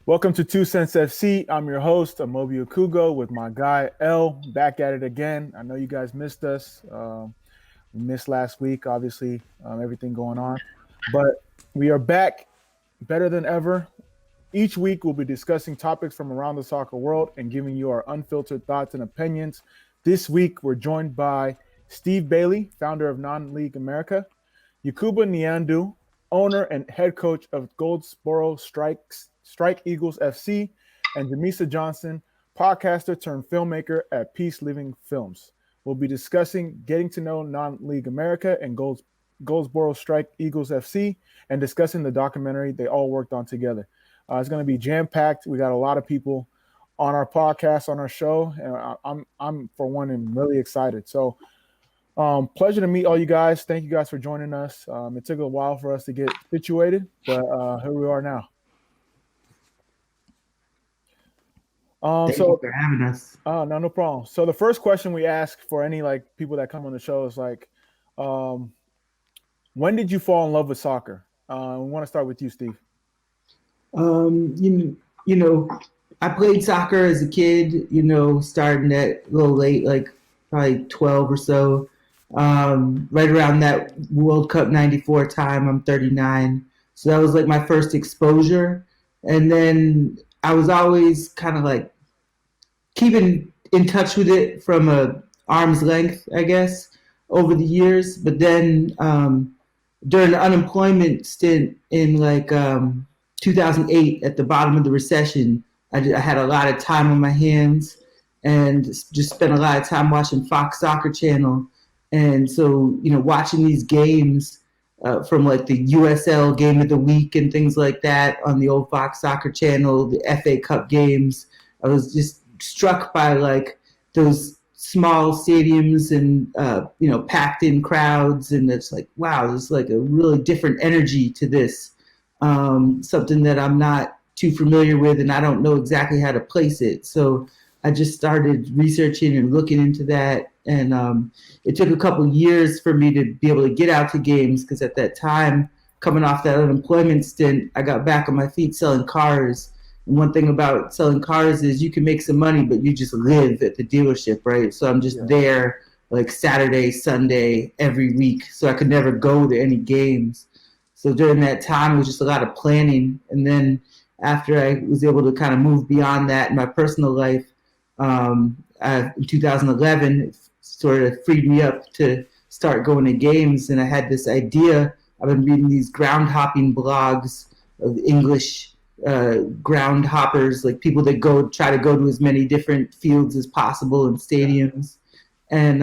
Welcome to 2Cents FC. I'm your host, Amobi Okugo, with my guy L, back at it again. I know you guys missed us. We missed last week, obviously, everything going on. But we are back better than ever. Each week, we'll be discussing topics from around the soccer world and giving you our unfiltered thoughts and opinions. This week, we're joined by Steve Bayley, founder of Non-League America, Yacouba Niandou, owner and head coach of Goldsboro Strike Eagles FC, and Jamisa Johnson, podcaster turned filmmaker at Peace Living Films. We'll be discussing getting to know Non-League America and Goldsboro Strike Eagles FC, and discussing the documentary they all worked on together. It's going to be jam-packed. We got a lot of people on our podcast, on our show, and I'm for one, am really excited. So, pleasure to meet all you guys. Thank you guys for joining us. It took a while for us to get situated, but here we are now. Thank you for having us. No problem. So the first question we ask for any people that come on the show is when did you fall in love with soccer? We want to start with you, Steve. You know, I played soccer as a kid. Starting at a little late, probably 12 or so. Right around that World Cup '94 time. I'm 39, so that was my first exposure, and then I was always kind of keeping in touch with it from a arm's length, I guess, over the years. But then during the unemployment stint in 2008, at the bottom of the recession, I had a lot of time on my hands and just spent a lot of time watching Fox Soccer Channel. And so, watching these games from the USL Game of the Week and things like that on the old Fox Soccer Channel, the FA Cup games, I was just struck by those small stadiums and packed in crowds, and it's wow, there's a really different energy to this, something that I'm not too familiar with, and I don't know exactly how to place it. So I just started researching and looking into that. And it took a couple years for me to be able to get out to games, because at that time, coming off that unemployment stint, I got back on my feet selling cars. And one thing about selling cars is you can make some money, but you just live at the dealership, right? So I'm just there Saturday, Sunday, every week. So I could never go to any games. So during that time, it was just a lot of planning. And then after I was able to kind of move beyond that in my personal life, in 2011, it sort of freed me up to start going to games. And I had this idea. I've been reading these ground hopping blogs of English ground hoppers, people that try to go to as many different fields as possible and stadiums. And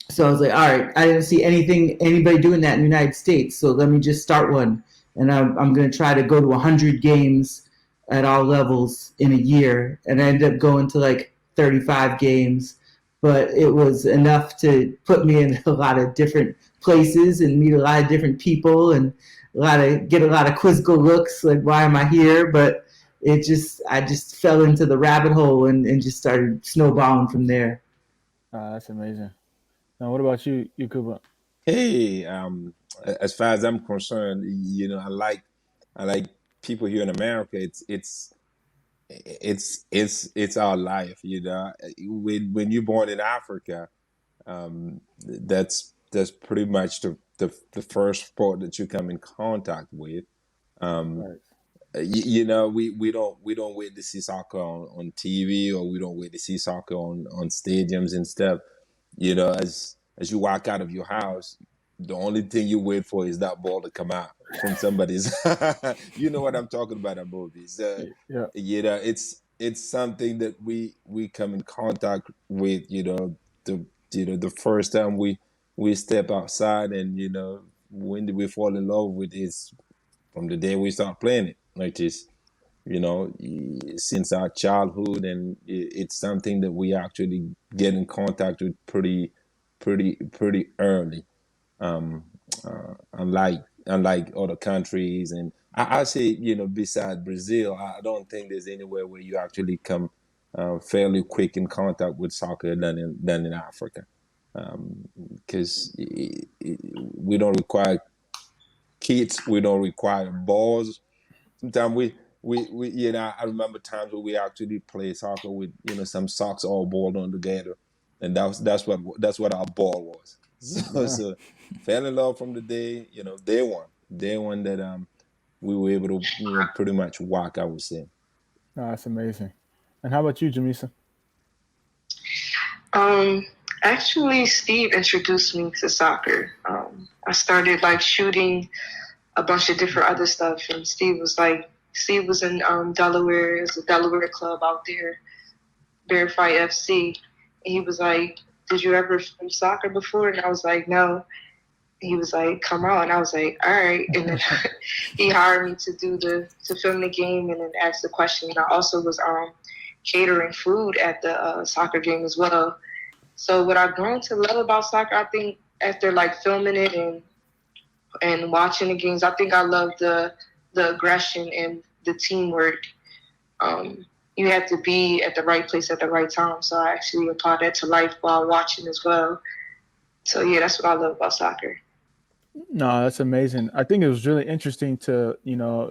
so I was all right, I didn't see anybody doing that in the United States, so let me just start one. And I'm going to try to go to 100 games at all levels in a year. And I ended up going to 35 games, but it was enough to put me in a lot of different places and meet a lot of different people and get a lot of quizzical looks, why am I here? But I just fell into the rabbit hole and just started snowballing from there. That's amazing. Now, what about you, Yacouba? Hey, as far as I'm concerned, I like people here in America. It's our life. When you're born in Africa, that's pretty much the first sport that you come in contact with. Right. We don't wait to see soccer on TV, or we don't wait to see soccer on stadiums and stuff. As you walk out of your house, the only thing you wait for is that ball to come out from somebody's. You know what I'm talking about, Amobi. So, yeah. It's something that we come in contact with. The first time we step outside, and when did we fall in love with it? From the day we start playing it, since our childhood, and it's something that we actually get in contact with pretty early. Unlike other countries, and I say, besides Brazil, I don't think there's anywhere where you actually come fairly quick in contact with soccer than in Africa. because we don't require kits, we don't require balls. Sometimes we I remember times where we actually play soccer with some socks all balled on together, and that's what our ball was. So fell in love from the day one that we were able to pretty much walk, I would say. No, that's amazing. And how about you, Jamisa? Actually, Steve introduced me to soccer. I started like shooting a bunch of different other stuff, and Steve was in Delaware. There's a Delaware club out there, Bear Fight FC. And he was like, "Did you ever film soccer before?" And I was like, "No." He was like, "Come on." And I was like, "All right." And then he hired me to film the game and then ask the question. And I also was catering food at the soccer game as well. So what I've grown to love about soccer, I think after like filming it and watching the games, I think I love the aggression and the teamwork. You have to be at the right place at the right time. So I actually apply that to life while watching as well. So yeah, that's what I love about soccer. No, that's amazing. I think it was really interesting to,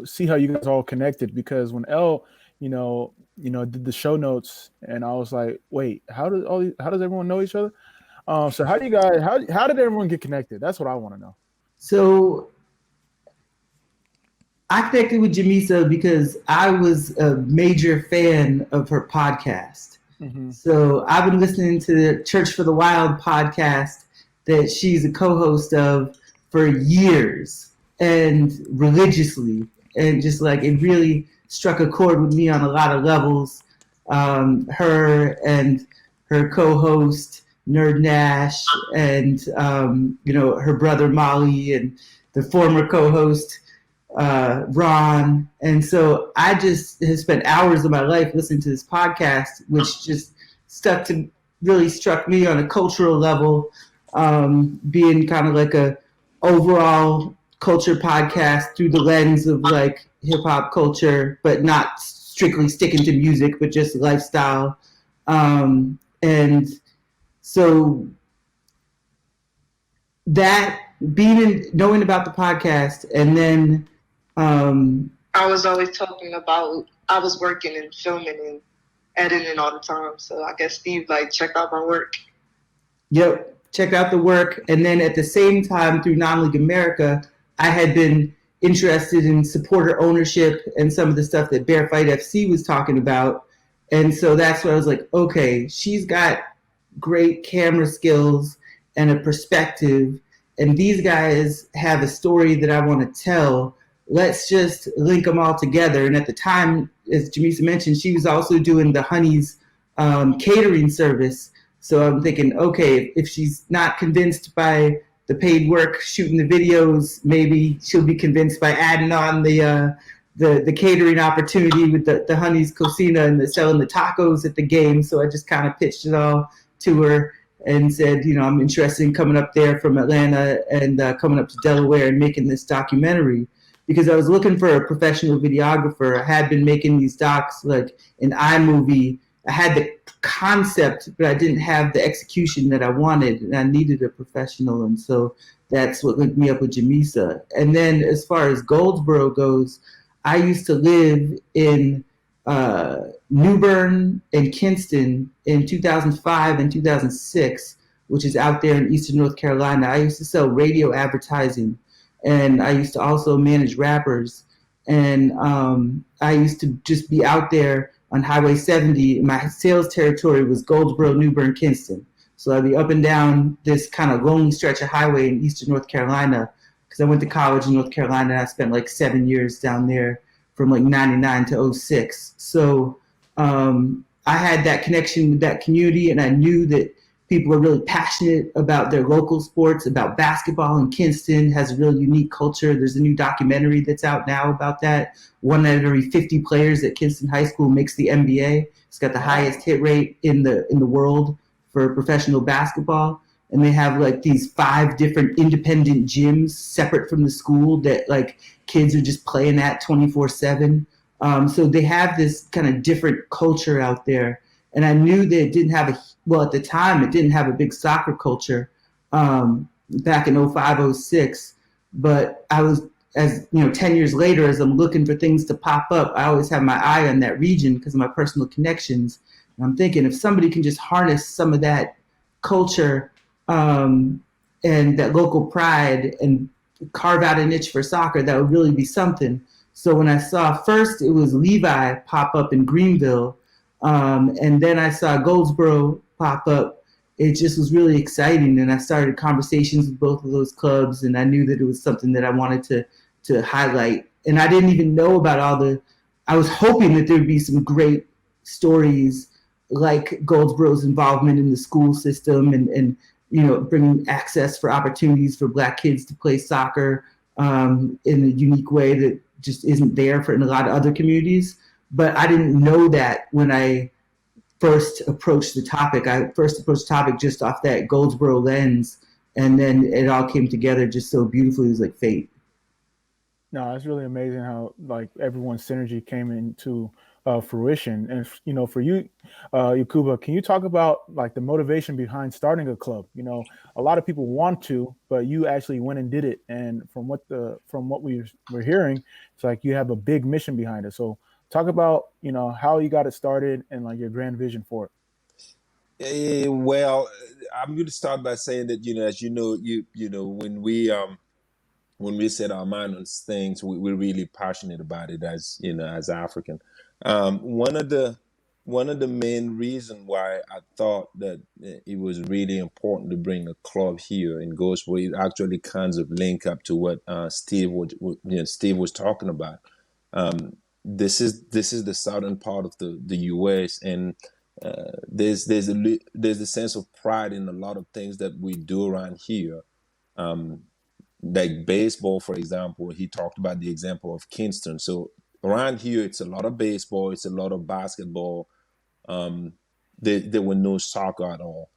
see how you guys all connected, because when Elle, did the show notes, and I was like, wait, how does everyone know each other? So how do you guys, how did everyone get connected? That's what I want to know. So I connected with Jamisa because I was a major fan of her podcast. Mm-hmm. So I've been listening to the Church for the Wild podcast that she's a co-host of for years and religiously. And just like it really struck a chord with me on a lot of levels. Her and her co-host, Nerd Nash, and, her brother Molly, and the former co-host, Ron. And so I just have spent hours of my life listening to this podcast, which just really struck me on a cultural level, being kind of like a overall culture podcast through the lens of like hip hop culture, but not strictly sticking to music, but just lifestyle. And so that knowing about the podcast, and then I was always talking about, I was working and filming and editing all the time. So I guess Steve checked out my work. Yep. Check out the work. And then at the same time, through Non-League America, I had been interested in supporter ownership and some of the stuff that Bear Fight FC was talking about. And so that's where I was like, okay, she's got great camera skills and a perspective, and these guys have a story that I want to tell. Let's just link them all together. And at the time, as Jamisa mentioned, she was also doing the Honey's catering service. So I'm thinking, okay, if she's not convinced by the paid work, shooting the videos, maybe she'll be convinced by adding on the catering opportunity with the Honey's Cocina and selling the tacos at the game. So I just kind of pitched it all to her and said, I'm interested in coming up there from Atlanta and coming up to Delaware and making this documentary, because I was looking for a professional videographer. I had been making these docs like in iMovie. I had the concept, but I didn't have the execution that I wanted, and I needed a professional. And so that's what linked me up with Jamisa. And then as far as Goldsboro goes, I used to live in New Bern and Kinston in 2005 and 2006, which is out there in Eastern North Carolina. I used to sell radio advertising, and I used to also manage rappers. And I used to just be out there on Highway 70. My sales territory was Goldsboro, New Bern, Kinston. So I'd be up and down this kind of lonely stretch of highway in Eastern North Carolina, because I went to college in North Carolina, and I spent 7 years down there from 99 to 06. So I had that connection with that community, and I knew that people were really passionate about their local sports, about basketball. And Kinston has a really unique culture. There's a new documentary that's out now about that. 1 out of every 50 players at Kinston High School makes the NBA. It's got the highest hit rate in the world for professional basketball. And they have these 5 different independent gyms separate from the school that kids are just playing at 24/7. So they have this kind of different culture out there. And I knew that it didn't have at the time, it didn't have a big soccer culture back in 05, 06. But I was, 10 years later, as I'm looking for things to pop up, I always have my eye on that region because of my personal connections. And I'm thinking if somebody can just harness some of that culture and that local pride and carve out a niche for soccer, that would really be something. So when I saw first it was Levi pop up in Greenville, and then I saw Goldsboro pop up, it just was really exciting. And I started conversations with both of those clubs, and I knew that it was something that I wanted to highlight. And I didn't even know about I was hoping that there would be some great stories like Goldsboro's involvement in the school system and bringing access for opportunities for Black kids to play soccer in a unique way that just isn't there in a lot of other communities. But I didn't know that when I first approached the topic. I first approached the topic just off that Goldsboro lens, and then it all came together just so beautifully. It was like fate. No, it's really amazing how like everyone's synergy came into fruition. And for you, Yacouba, can you talk about like the motivation behind starting a club? A lot of people want to, but you actually went and did it. And from what we're hearing, it's like you have a big mission behind it. So talk about how you got it started and like your grand vision for it. Well, I'm going to start by saying that as when we set our mind on things, we're really passionate about it as African. One of the main reasons why I thought that it was really important to bring a club here in Goldsboro, it actually kinds of link up to what Steve was talking about. This is the southern part of the U.S. and there's a sense of pride in a lot of things that we do around here. Like baseball, for example, he talked about the example of Kingston. So around here, it's a lot of baseball, it's a lot of basketball. There were no soccer at all.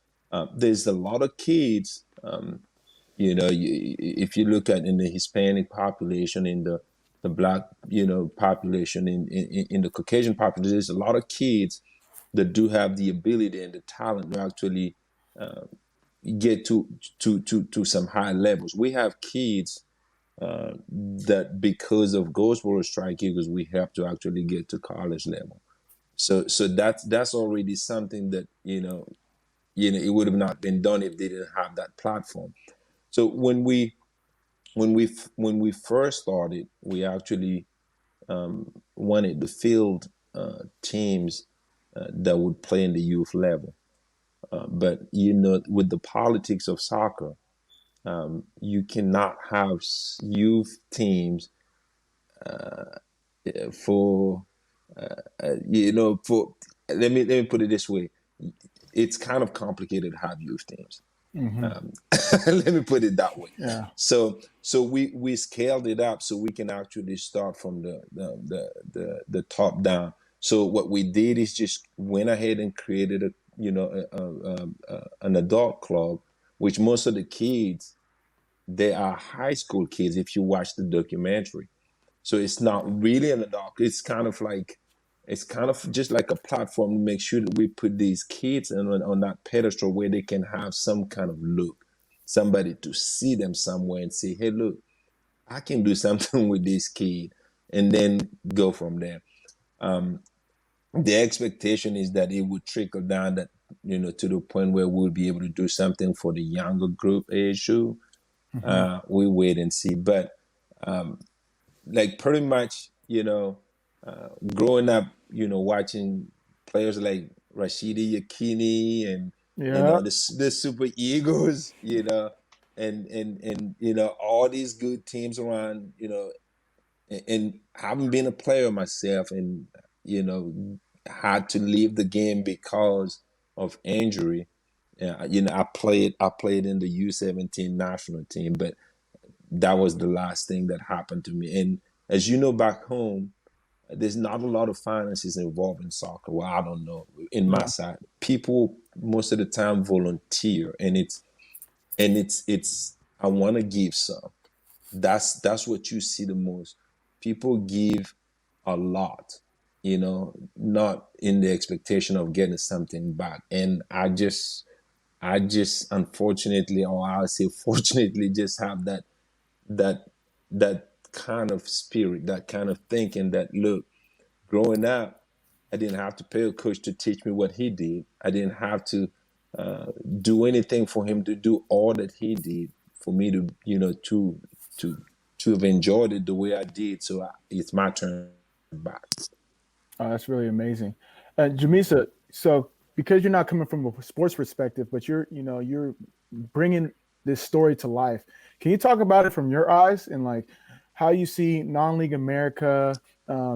There's a lot of kids. If you look at in the Hispanic population, in the Black, population, in the Caucasian population, there's a lot of kids that do have the ability and the talent to actually get to some high levels. We have kids that because of Goldsboro Strike Eagles, we have to actually get to college level. So that's already something that it would have not been done if they didn't have that platform. So when we first started, we actually wanted to field teams that would play in the youth level. But with the politics of soccer, you cannot have youth teams for let me put it this way. It's kind of complicated to have youth teams. Let me put it that way. Yeah. So we scaled it up so we can actually start from the top down. So what we did is just went ahead and created an adult club, which most of the kids, they are high school kids if you watch the documentary. So it's not really an adult. It's kind of just like a platform to make sure that we put these kids on that pedestal where they can have some kind of look, somebody to see them somewhere and say, hey, look, I can do something with this kid, and then go from there. The expectation is that it would trickle down that, to the point where we'll be able to do something for the younger group issue. We wait and see. But like pretty much, growing up, watching players like Rashidi Yakini and the Super Eagles, and all these good teams around, and having been a player myself, and had to leave the game because of injury. I played in the U17 national team, but that was the last thing that happened to me. And as you know, back home, there's not a lot of finances involved in soccer. Well, I don't know. In my side, people most of the time volunteer, and it's I want to give some. That's what you see the most. People give a lot, not in the expectation of getting something back. And I just unfortunately, or I'll say fortunately, just have that that kind of spirit, that kind of thinking that, look, growing up, I didn't have to pay a coach to teach me what he did. I didn't have to do anything for him to do all that he did for me to, to have enjoyed it the way I did. So it's my turn back. Oh, that's really amazing. Jamisa, so because you're not coming from a sports perspective, but you're bringing this story to life. Can you talk about it from your eyes and like how you see non-league America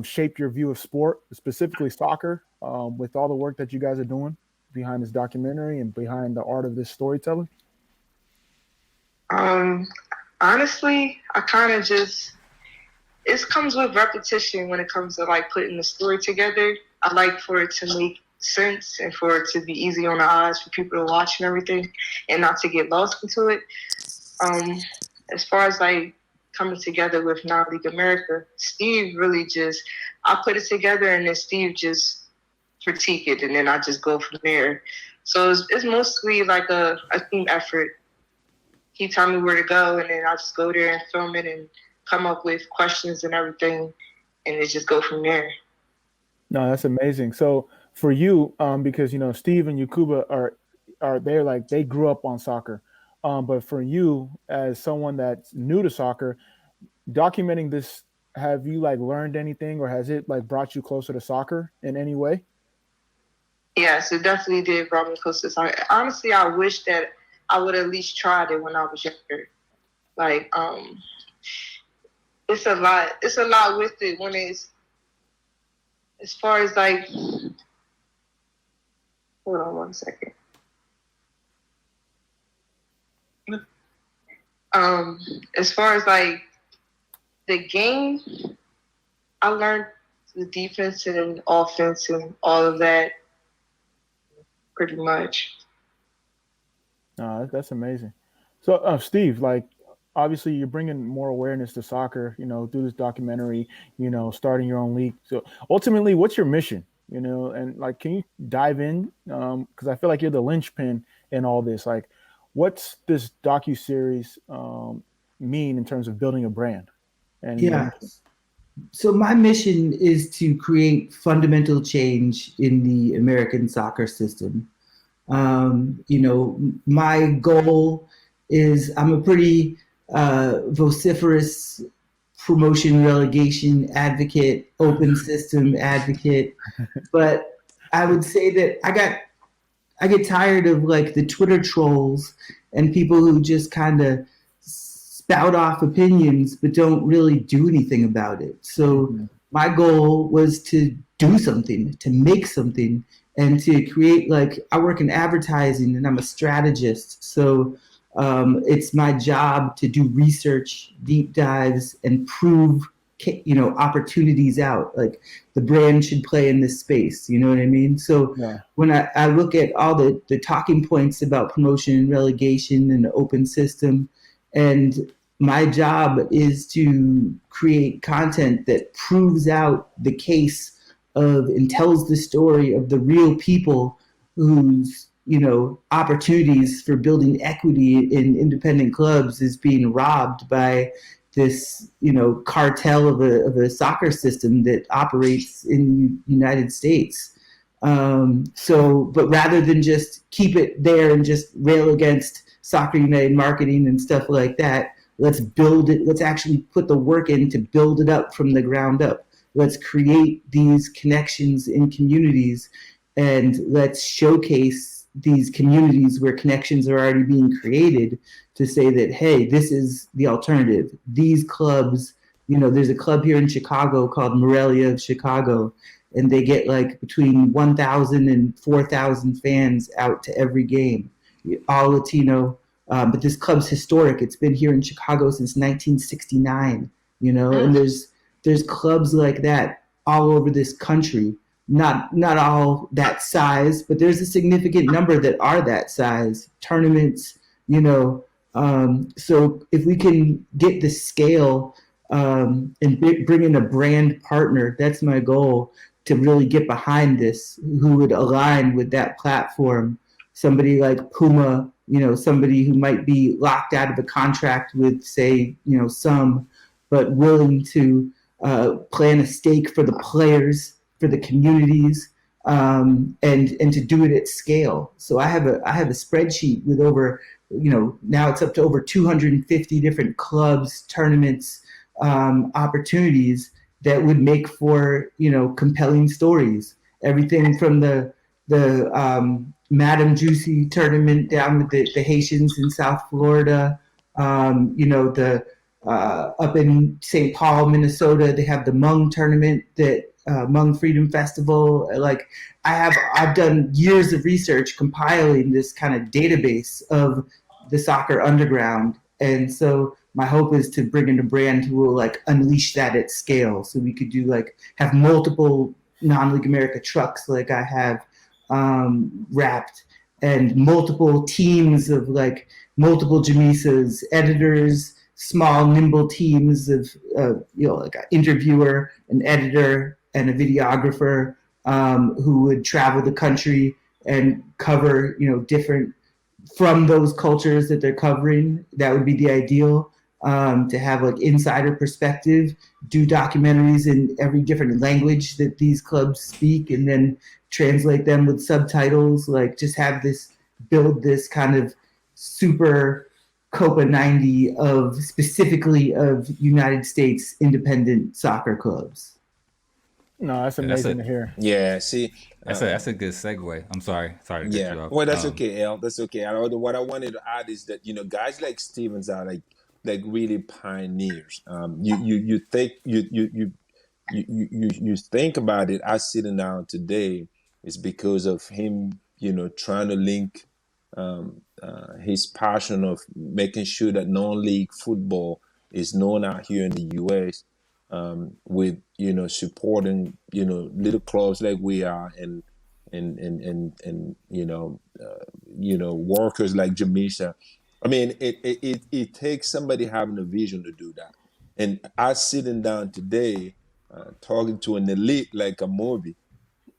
shape your view of sport, specifically soccer, with all the work that you guys are doing behind this documentary and behind the art of this storytelling? Honestly, I kind of just, it comes with repetition when it comes to like putting the story together. I like for it to make sense and for it to be easy on the eyes for people to watch and everything, and not to get lost into it. As far as like coming together with Non-League America, Steve really just, I put it together and then Steve just critique it and then I just go from there. So it's mostly like a team effort. He tell me where to go and then I just go there and film it and come up with questions and everything, and it just go from there. No, that's amazing. So for you, because Steve and Yacouba are they're like they grew up on soccer, but for you as someone that's new to soccer, documenting this, have you like learned anything, or has it like brought you closer to soccer in any way? Yes, it definitely did brought me close to soccer. Honestly, I wish that I would at least tried it when I was younger. Like, it's a lot. It's a lot with it when it's, as far as like, hold on one second. As far as like the game, I learned the defense and offense and all of that pretty much. That's amazing. So, Steve, like, obviously you're bringing more awareness to soccer, through this documentary, starting your own league. So ultimately, what's your mission? And like, can you dive in? Because I feel like you're the linchpin in all this. Like, what's this docu-series mean in terms of building a brand? And Yeah. So my mission is to create fundamental change in the American soccer system. My goal is, I'm a pretty vociferous promotion relegation advocate, open system advocate, but I would say that I get tired of like the Twitter trolls and people who just kind of spout off opinions but don't really do anything about it. So my goal was to do something, to make something, and to create, like, I work in advertising and I'm a strategist. So it's my job to do research, deep dives, and prove opportunities out. Like, the brand should play in this space. You know what I mean? So when I look at all the talking points about promotion and relegation and the open system, and my job is to create content that proves out the case of and tells the story of the real people whose opportunities for building equity in independent clubs is being robbed by this cartel of a soccer system that operates in the United States. But rather than just keep it there and just rail against Soccer United marketing and stuff like that, let's build it. Let's actually put the work in to build it up from the ground up. Let's create these connections in communities, and let's showcase these communities where connections are already being created to say that, hey, this is the alternative. These clubs, there's a club here in Chicago called Morelia of Chicago, and they get like between 1,000 and 4,000 fans out to every game, all Latino. But this club's historic. It's been here in Chicago since 1969, and there's clubs like that all over this country. Not all that size, but there's a significant number that are that size. Tournaments, so if we can get the scale and bring in a brand partner, that's my goal, to really get behind this, who would align with that platform. Somebody like Puma, somebody who might be locked out of a contract with, say, some, but willing to plan a stake for the players, for the communities, and to do it at scale. So I have a spreadsheet with over, now it's up to over 250 different clubs, tournaments, opportunities that would make for compelling stories. Everything from the Madame Juicy tournament down with the Haitians in South Florida, the up in St. Paul, Minnesota, they have the Hmong tournament, that Hmong Freedom Festival. Like I've done years of research compiling this kind of database of the soccer underground, and so my hope is to bring in a brand who will like unleash that at scale. So we could do have multiple non-League America trucks like I have wrapped, and multiple teams of multiple Jamisas, editors, small nimble teams of like an interviewer, an editor, and a videographer who would travel the country and cover different from those cultures that they're covering. That would be the ideal. To have insider perspective, do documentaries in every different language that these clubs speak, and then translate them with subtitles. Just have build this kind of super Copa 90 specifically of United States independent soccer clubs. No, that's amazing to hear. Yeah, see, that's a good segue. I'm sorry to cut you off. Well, that's okay, Al. That's okay. What I wanted to add is that guys like Stevens are like really pioneers. You think you think about it. Us sitting down today is because of him, trying to link his passion of making sure that non-league football is known out here in the U.S. With supporting little clubs like we are, and workers like Jamisa. I mean, it takes somebody having a vision to do that. And us sitting down today, talking to an elite like Amobi.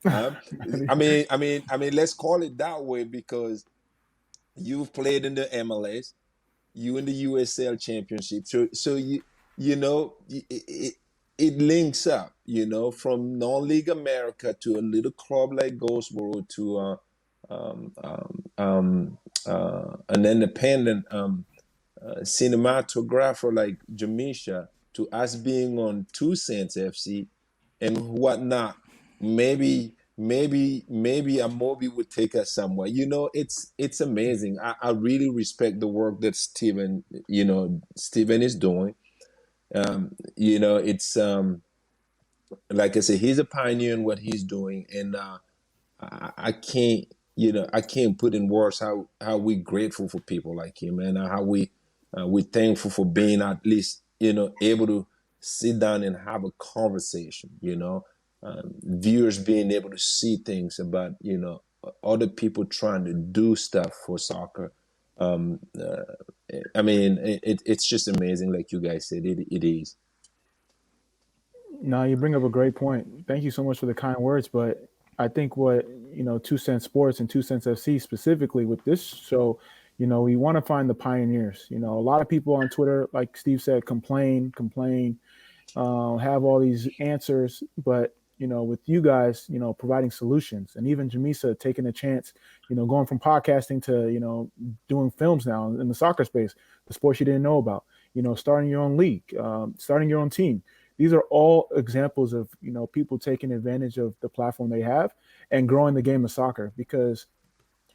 I mean, let's call it that way, because you've played in the MLS, you in the USL Championship, so it links up, from non-league America to a little club like Goldsboro to an independent cinematographer like Jamisa, to us being on 2Cents FC and whatnot. Maybe Amobi would take us somewhere. It's amazing. I really respect the work that Steven is doing. It's like I said, he's a pioneer in what he's doing, and I can't put in words how we grateful for people like him, and how we're thankful for being at least able to sit down and have a conversation. Viewers being able to see things about other people trying to do stuff for soccer. I mean, it's just amazing, like you guys said. It is. No, you bring up a great point. Thank you so much for the kind words. But I think what 2Cents Sports and 2Cents FC specifically with this show, we want to find the pioneers. A lot of people on Twitter, like Steve said, complain, have all these answers, but with you guys, providing solutions, and even Jamisa taking a chance, going from podcasting to, doing films now in the soccer space, the sports you didn't know about, starting your own league, starting your own team. These are all examples of, people taking advantage of the platform they have and growing the game of soccer, because,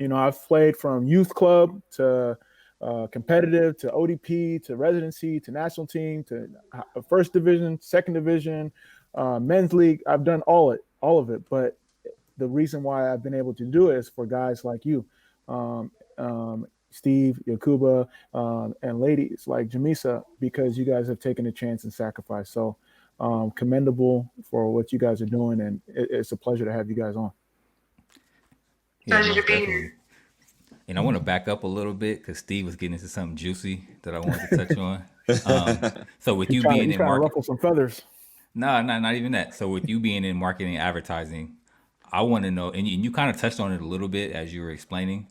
I've played from youth club to competitive to ODP to residency to national team to first division, second division, men's league. I've done all of it. But the reason why I've been able to do it is for guys like you, Steve, Yacouba, and ladies like Jamisa, because you guys have taken a chance and sacrifice. So commendable for what you guys are doing, and it's a pleasure to have you guys on. Pleasure to be here. And I want to back up a little bit because Steve was getting into something juicy that I wanted to touch on. So with you being in marketing, ruffle some feathers. No, not even that. So with you being in marketing and advertising, I want to know, and you kind of touched on it a little bit as you were explaining,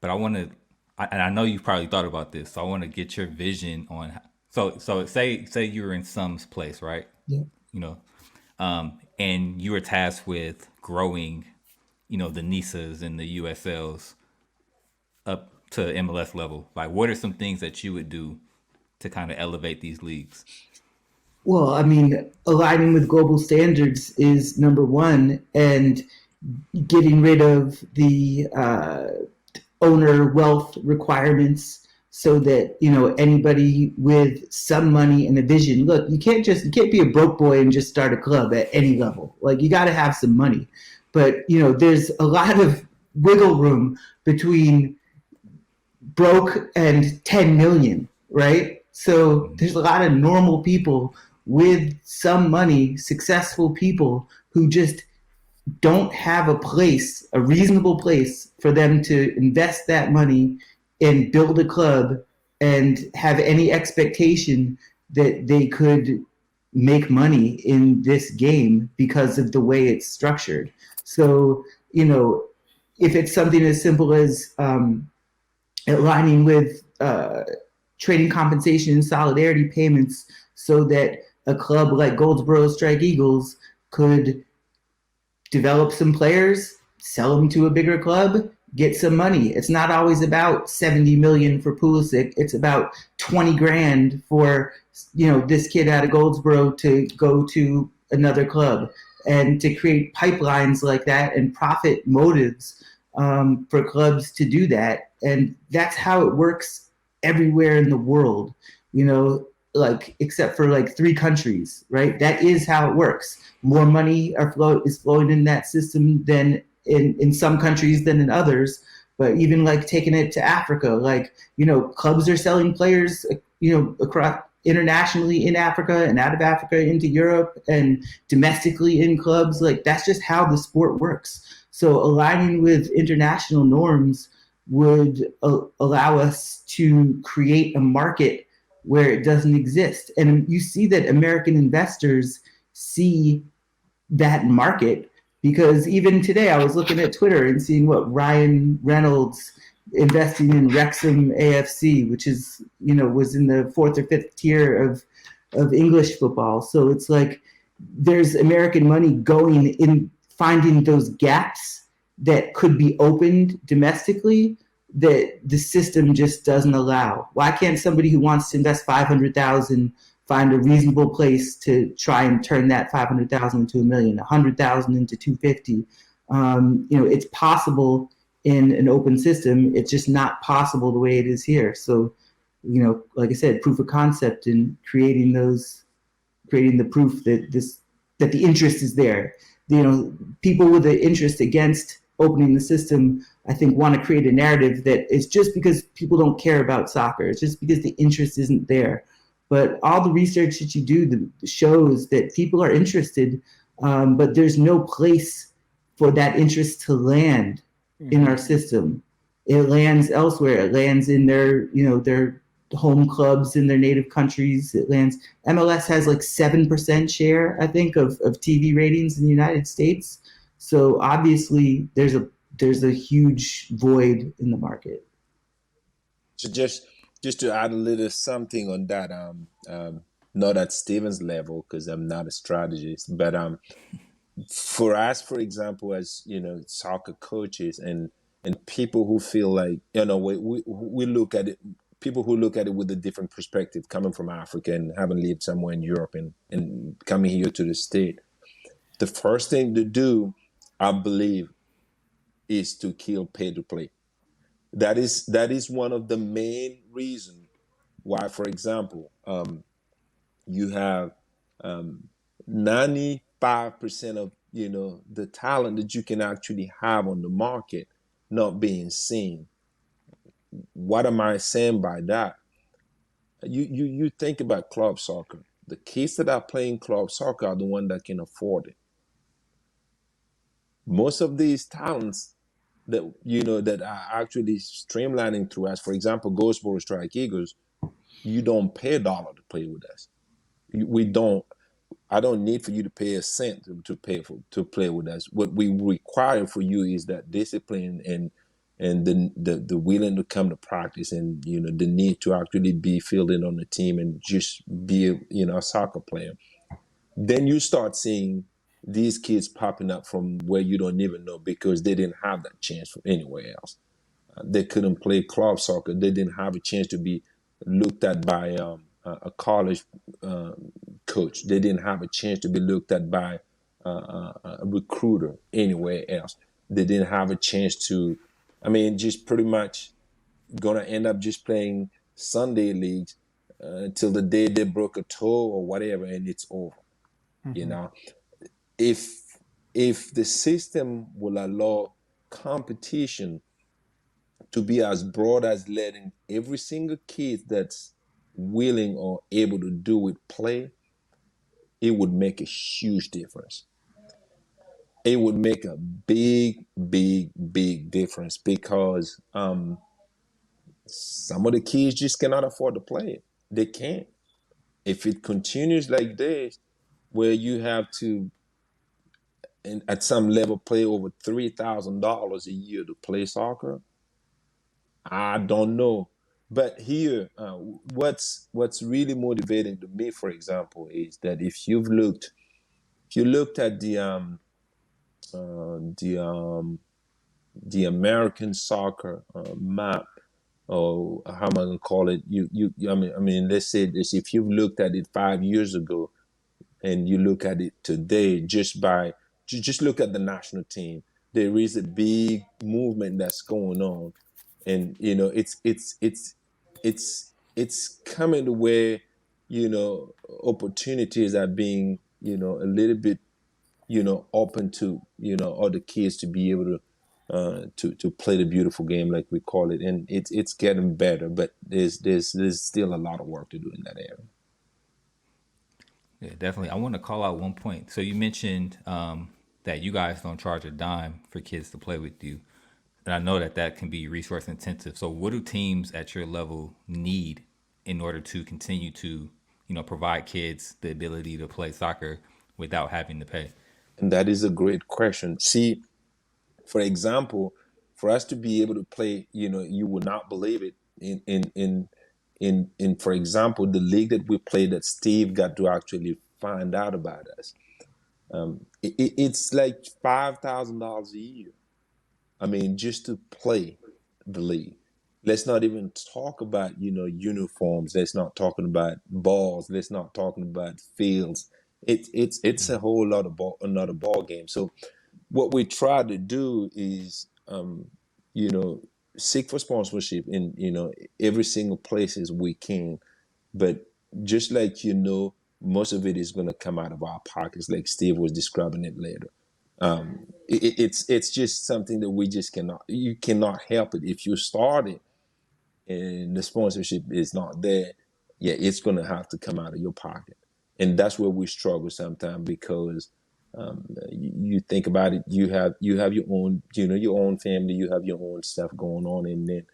but I want to, and I know you've probably thought about this, so I want to get your vision on. So say you were in some place, right? Yeah. You know, and you were tasked with growing, the NISAs and the USLs up to MLS level. Like, what are some things that you would do to kind of elevate these leagues? Well, I mean, aligning with global standards is number one, and getting rid of the owner wealth requirements so that anybody with some money and a vision. Look, you can't be a broke boy and just start a club at any level. Like, you got to have some money, but there's a lot of wiggle room between broke and 10 million, right? So there's a lot of normal people with some money, successful people who just don't have a reasonable place for them to invest that money and build a club and have any expectation that they could make money in this game because of the way it's structured. So, if it's something as simple as aligning with trading compensation and solidarity payments so that a club like Goldsboro Strike Eagles could develop some players, sell them to a bigger club, get some money. It's not always about 70 million for Pulisic. It's about 20 grand for this kid out of Goldsboro to go to another club, and to create pipelines like that and profit motives for clubs to do that. And that's how it works everywhere in the world, like except for like 3 countries, right? That is how it works. More money is flowing in that system than in some countries than in others. But even like taking it to Africa, like, clubs are selling players, across internationally in Africa and out of Africa into Europe and domestically in clubs. Like, that's just how the sport works. So aligning with international norms would allow us to create a market where it doesn't exist. And you see that American investors see that market, because even today I was looking at Twitter and seeing what Ryan Reynolds investing in Wrexham AFC, which is, was in the 4th or 5th tier of English football. So it's like there's American money going in, finding those gaps that could be opened domestically that the system just doesn't allow. Why can't somebody who wants to invest 500,000 find a reasonable place to try and turn that 500,000 into $1 million, 100,000 into 250? It's possible in an open system. It's just not possible the way it is here. So, like I said, proof of concept and creating the proof that the interest is there. People with the interest against opening the system, I think, want to create a narrative that it's just because people don't care about soccer. It's just because the interest isn't there. But all the research that you do shows that people are interested, but there's no place for that interest to land in our system. It lands elsewhere. It lands in their home clubs in their native countries. It lands. MLS has like 7% share, I think, of TV ratings in the United States. So obviously there's a huge void in the market. So just to add a little something on that, not at Steven's level because I'm not a strategist, but for us, for example, as soccer coaches and people who feel like we look at it, people who look at it with a different perspective, coming from Africa and having lived somewhere in Europe and coming here to the state, the first thing to do, I believe, is to kill pay to play. That is one of the main reasons why, for example, you have 95% of the talent that you can actually have on the market not being seen. What am I saying by that? You think about club soccer. The kids that are playing club soccer are the ones that can afford it. Most of these talents that that are actually streamlining through us, for example, Goldsboro Strike Eagles, you don't pay $1 to play with us. We don't. I don't need for you to pay a cent to play with us. What we require for you is that discipline and the willing to come to practice, and the need to actually be filled in on the team and just be a soccer player. Then you start seeing these kids popping up from where you don't even know, because they didn't have that chance from anywhere else. They couldn't play club soccer. They didn't have a chance to be looked at by a college coach. They didn't have a chance to be looked at by a recruiter anywhere else. They didn't have a chance to, just pretty much gonna end up just playing Sunday leagues until the day they broke a toe or whatever, and it's over. If the system will allow competition to be as broad as letting every single kid that's willing or able to do it play, it would make a huge difference. It would make a big, big, big difference, because some of the kids just cannot afford to play it. They can't. If it continues like this, where you have to, at some level, play over $3,000 a year to play soccer, I don't know. But here, what's really motivating to me, for example, is that if you looked at the American soccer map, or how am I gonna call it? Let's say this: if you've looked at it 5 years ago, and you look at it today, just look at the national team, there is a big movement that's going on, and it's coming to where opportunities are being a little bit open to other kids to be able to play the beautiful game, like we call it, and it's getting better, but there's still a lot of work to do in that area. Yeah, definitely. I want to call out one point. So you mentioned that you guys don't charge a dime for kids to play with you, and I know that can be resource intensive. So what do teams at your level need in order to continue to provide kids the ability to play soccer without having to pay? And that is a great question. See, for example, for us to be able to play, you will not believe it. In for example, the league that we played, that Steve got to actually find out about us. It's like $5,000 a year. Just to play the league. Let's not even talk about uniforms. Let's not talking about balls. Let's not talking about fields. It's a whole lot of another ball game. So what we try to do is seek for sponsorship in every single places we can, but just like most of it is going to come out of our pockets, like Steve was describing it later. It's just something that you cannot help it. If you start it and the sponsorship is not there, yeah, it's going to have to come out of your pocket, and that's where we struggle sometimes, because you think about it, you have your own your own family, you have your own stuff going on, and then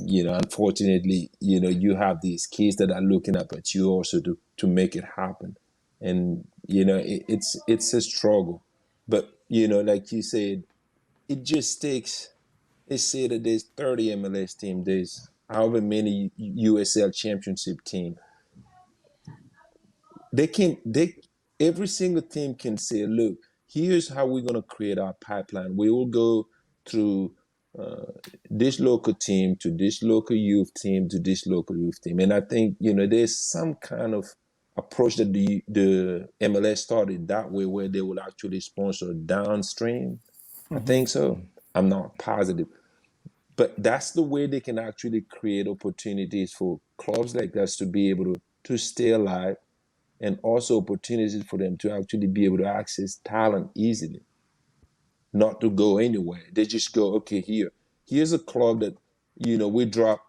unfortunately you have these kids that are looking up at you also to make it happen, and it's a struggle, but like you said, it just takes. They say that there's 30 MLS team, there's however many USL championship team. They every single team can say, look, here's how we're gonna create our pipeline. We will go through this local team to this local youth team to this local youth team. And I think there's some kind of approach that the MLS started that way, where they will actually sponsor downstream. I think so. I'm not positive. But that's the way they can actually create opportunities for clubs like us to be able to stay alive, and also opportunities for them to actually be able to access talent easily, not to go anywhere. They just go, okay, here's a club that, we drop,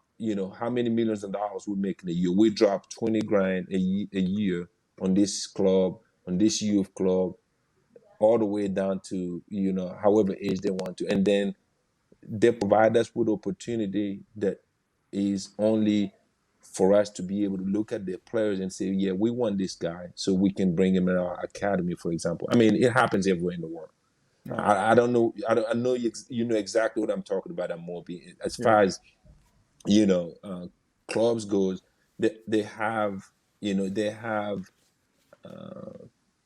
how many millions of dollars we make in a year. We drop 20 grand a year on this club, on this youth club, all the way down to, however age they want to. And then they provide us with opportunity that is only for us to be able to look at their players and say, yeah, we want this guy, so we can bring him in our academy, for example. I mean, it happens everywhere in the world. I don't know. I know you know exactly what I'm talking about. Amobi. As far as clubs goes, they have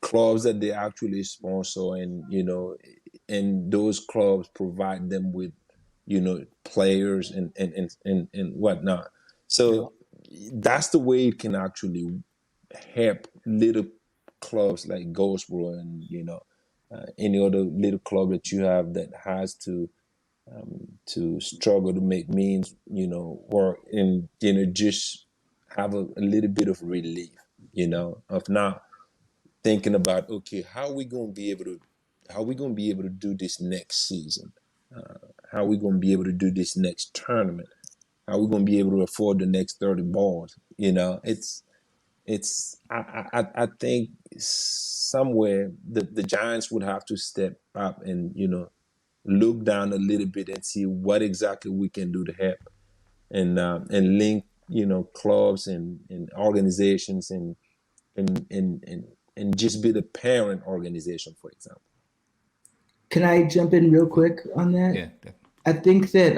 clubs that they actually sponsor, and those clubs provide them with players and whatnot. So that's the way it can actually help little clubs like Goldsboro and any other little club that you have that has to struggle to make means work, and just have a little bit of relief of not thinking about, okay, how are we going to be able to do this next season, how are we going to be able to do this next tournament, how are we going to be able to afford the next 30 balls. I think somewhere the Giants would have to step up and look down a little bit and see what exactly we can do to help, and link clubs and organizations and just be the parent organization, for example. Can I jump in real quick on that? Yeah. I think that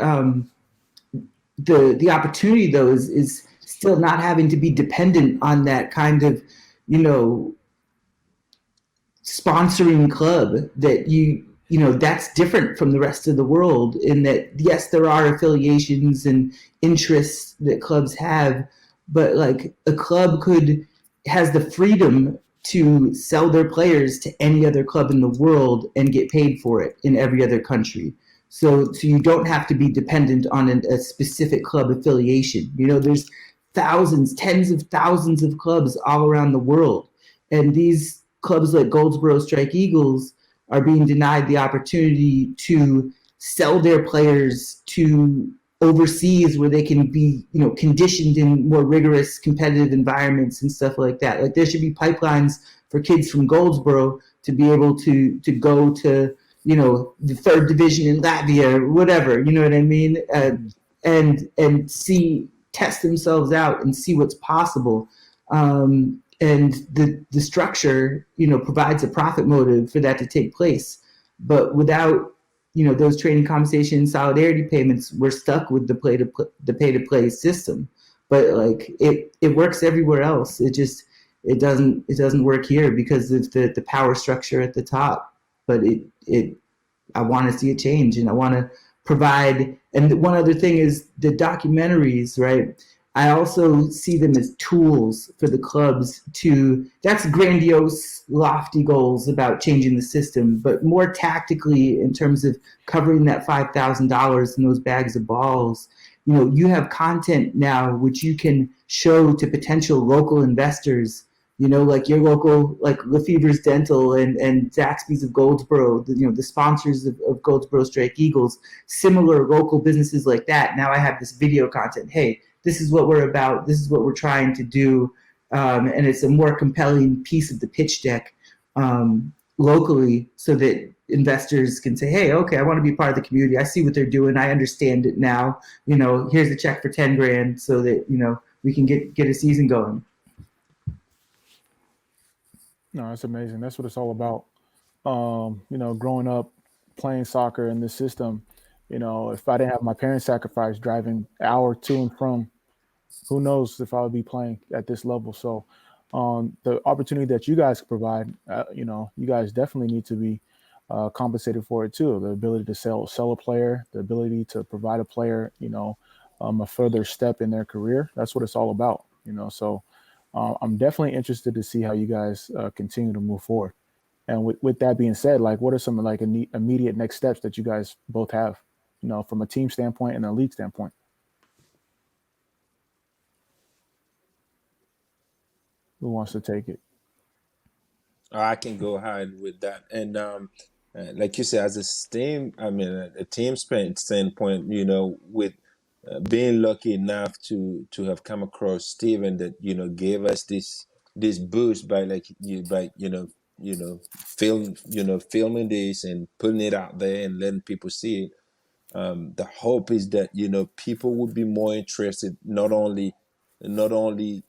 the opportunity though is still not having to be dependent on that kind of sponsoring club that that's different from the rest of the world, in that yes, there are affiliations and interests that clubs have, but like a club has the freedom to sell their players to any other club in the world and get paid for it in every other country. So you don't have to be dependent on a specific club affiliation. There's thousands, tens of thousands of clubs all around the world, and these clubs like Goldsboro Strike Eagles are being denied the opportunity to sell their players to overseas, where they can be conditioned in more rigorous competitive environments and stuff like that. Like, there should be pipelines for kids from Goldsboro to be able to go to the third division in Latvia or whatever, you know what I mean, and test themselves out and see what's possible. And the structure provides a profit motive for that to take place. But without those training compensation solidarity payments, we're stuck with the pay to play system. But like it works everywhere else. It doesn't work here because of the power structure at the top. But I want to see a change, and I want to provide. And one other thing is the documentaries, right? I also see them as tools for the clubs that's grandiose, lofty goals about changing the system, but more tactically in terms of covering that $5,000 in those bags of balls. You have content now which you can show to potential local investors, like your local, like Lefevre's Dental and Zaxby's of Goldsboro, the sponsors of Goldsboro Strike Eagles, similar local businesses like that. Now I have this video content. Hey, this is what we're about. This is what we're trying to do. And it's a more compelling piece of the pitch deck locally, so that investors can say, hey, okay, I want to be part of the community. I see what they're doing. I understand it now. Here's a check for 10 grand so that, we can get a season going. No, that's amazing. That's what it's all about. Growing up playing soccer in this system, if I didn't have my parents' sacrifice driving an hour to and from, who knows if I would be playing at this level. So the opportunity that you guys provide, you guys definitely need to be compensated for it too. The ability to sell a player, the ability to provide a player, a further step in their career. That's what it's all about, So I'm definitely interested to see how you guys continue to move forward. And with that being said, like, what are some like immediate next steps that you guys both have, from a team standpoint and a league standpoint? Who wants to take it? I can go ahead with that. And like you said, as a team standpoint, with being lucky enough to have come across Steven, that gave us this boost by filming this and putting it out there and letting people see it. The hope is that people would be more interested, not only not only,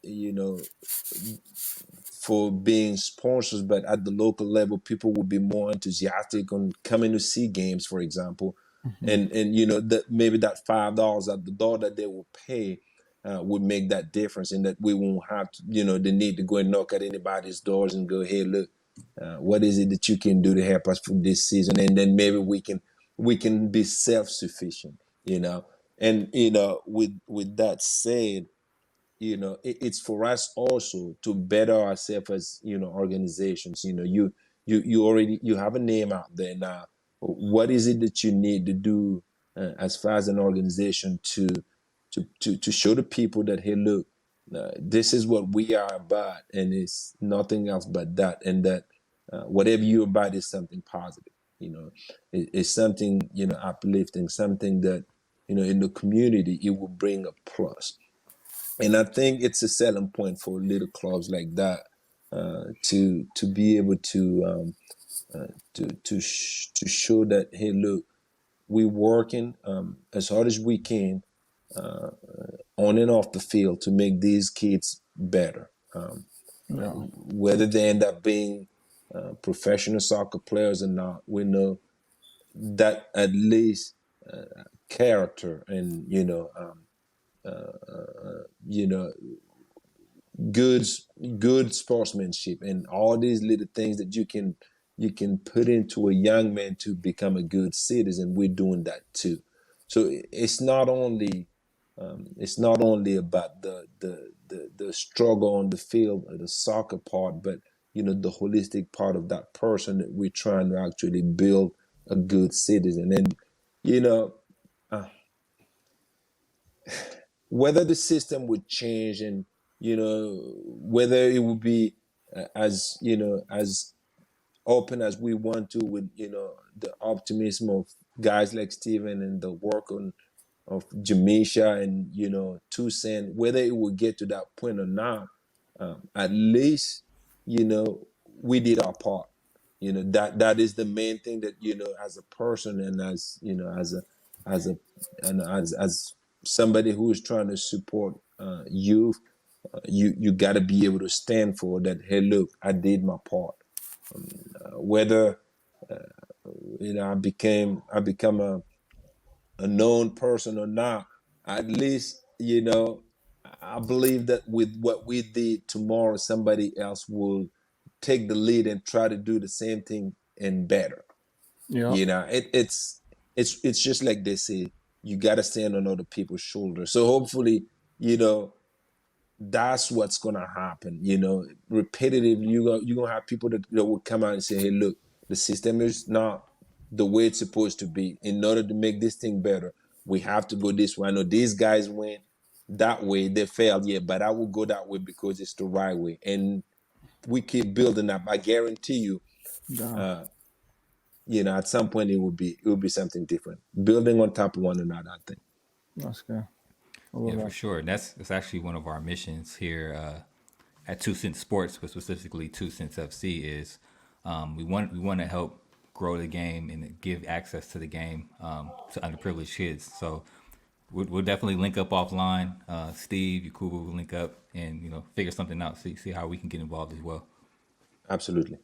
for being sponsors, but at the local level, people would be more enthusiastic on coming to see games, for example, and that maybe that $5 at the door that they will pay would make that difference, and that we won't have to, the need to go and knock at anybody's doors and go, hey, look, what is it that you can do to help us for this season, and then maybe we can be self-sufficient, and with that said, it's for us also to better ourselves as organizations. You already you have a name out there now. What is it that you need to do as far as an organization to show the people that, hey, look, this is what we are about, and it's nothing else but that, and that whatever you're about is something positive. It's something uplifting, something that in the community it will bring a plus. And I think it's a selling point for little clubs like that, to be able to show that, hey, look, we're working as hard as we can on and off the field to make these kids better. Whether they end up being professional soccer players or not, we know that at least character and good sportsmanship and all these little things that you can put into a young man to become a good citizen. We're doing that too. So it's not only about the struggle on the field or the soccer part, but the holistic part of that person that we're trying to actually build a good citizen. And whether the system would change, and whether it would be as open as we want to, with the optimism of guys like Steven and the work of Jamisa and 2Cents, whether it will get to that point or not, at least we did our part. That is the main thing, that as a person, and as as somebody who is trying to support youth, you got to be able to stand for that. Hey, look, I did my part. Whether I become a known person or not, at least I believe that with what we did, tomorrow somebody else will take the lead and try to do the same thing and better. It's just like they say, you got to stand on other people's shoulders. So hopefully, that's what's gonna happen. Repetitive. You're gonna have people that will come out and say, "Hey, look, the system is not the way it's supposed to be. In order to make this thing better, we have to go this way. I know these guys went that way; they failed, yeah, but I will go that way because it's the right way." And we keep building up. I guarantee you, at some point it will be something different. Building on top of one another, I think. That's good. Yeah, for sure. And that's actually one of our missions here at 2Cents Sports, but specifically 2Cents FC, is we want to help grow the game and give access to the game to underprivileged kids. So we'll definitely link up offline. Steve, Yacouba will link up and figure something out. See how we can get involved as well. Absolutely.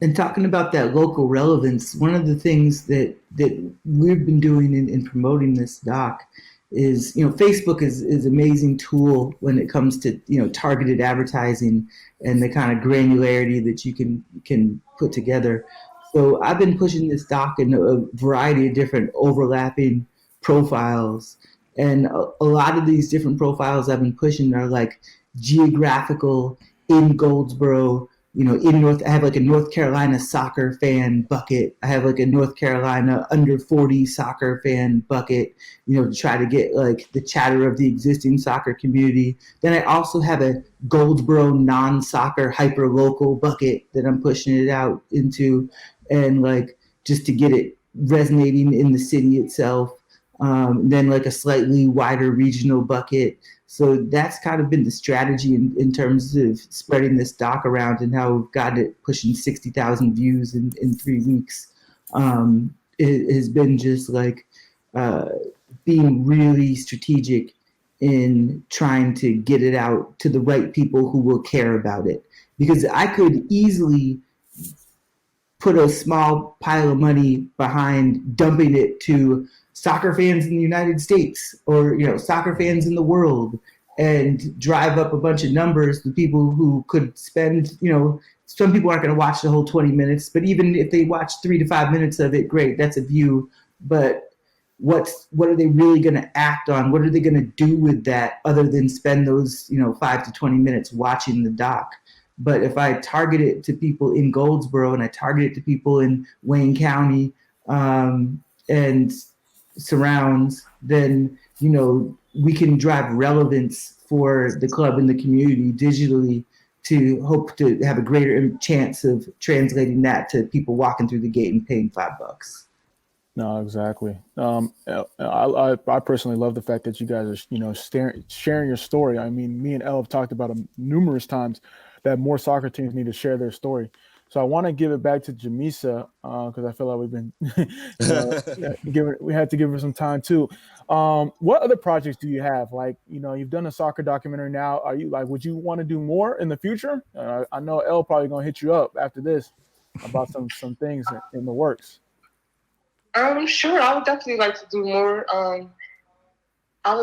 And talking about that local relevance, one of the things that we've been doing in promoting this doc is, Facebook is an amazing tool when it comes to, targeted advertising and the kind of granularity that you can put together. So I've been pushing this doc in a variety of different overlapping profiles. And a lot of these different profiles I've been pushing are like geographical, in Goldsboro, I have like a North Carolina soccer fan bucket. I have like a North Carolina under 40 soccer fan bucket, to try to get like the chatter of the existing soccer community. Then I also have a Goldsboro non-soccer hyper local bucket that I'm pushing it out into, and like just to get it resonating in the city itself. Then like a slightly wider regional bucket. So that's kind of been the strategy in terms of spreading this doc around, and how we've got it pushing 60,000 views in 3 weeks. It has been just like being really strategic in trying to get it out to the right people who will care about it. Because I could easily put a small pile of money behind dumping it to soccer fans in the United States or soccer fans in the world and drive up a bunch of numbers. The people who could spend, some people aren't going to watch the whole 20 minutes, but even if they watch 3 to 5 minutes of it, great, that's a view. But what are they really going to act on? What are they going to do with that other than spend those 5 to 20 minutes watching the doc? But if I target it to people in Goldsboro and I target it to people in Wayne County and surrounds, then we can drive relevance for the club and the community digitally to hope to have a greater chance of translating that to people walking through the gate and paying $5. No, exactly. I personally love the fact that you guys are sharing your story. I mean, me and Elle have talked about it numerous times that more soccer teams need to share their story. So I want to give it back to Jamisa because I feel like we've been, we had to give her some time too. What other projects do you have? Like, you've done a soccer documentary now. Are you would you want to do more in the future? I know Elle probably gonna hit you up after this about some things in the works. Sure. I would definitely like to do more. I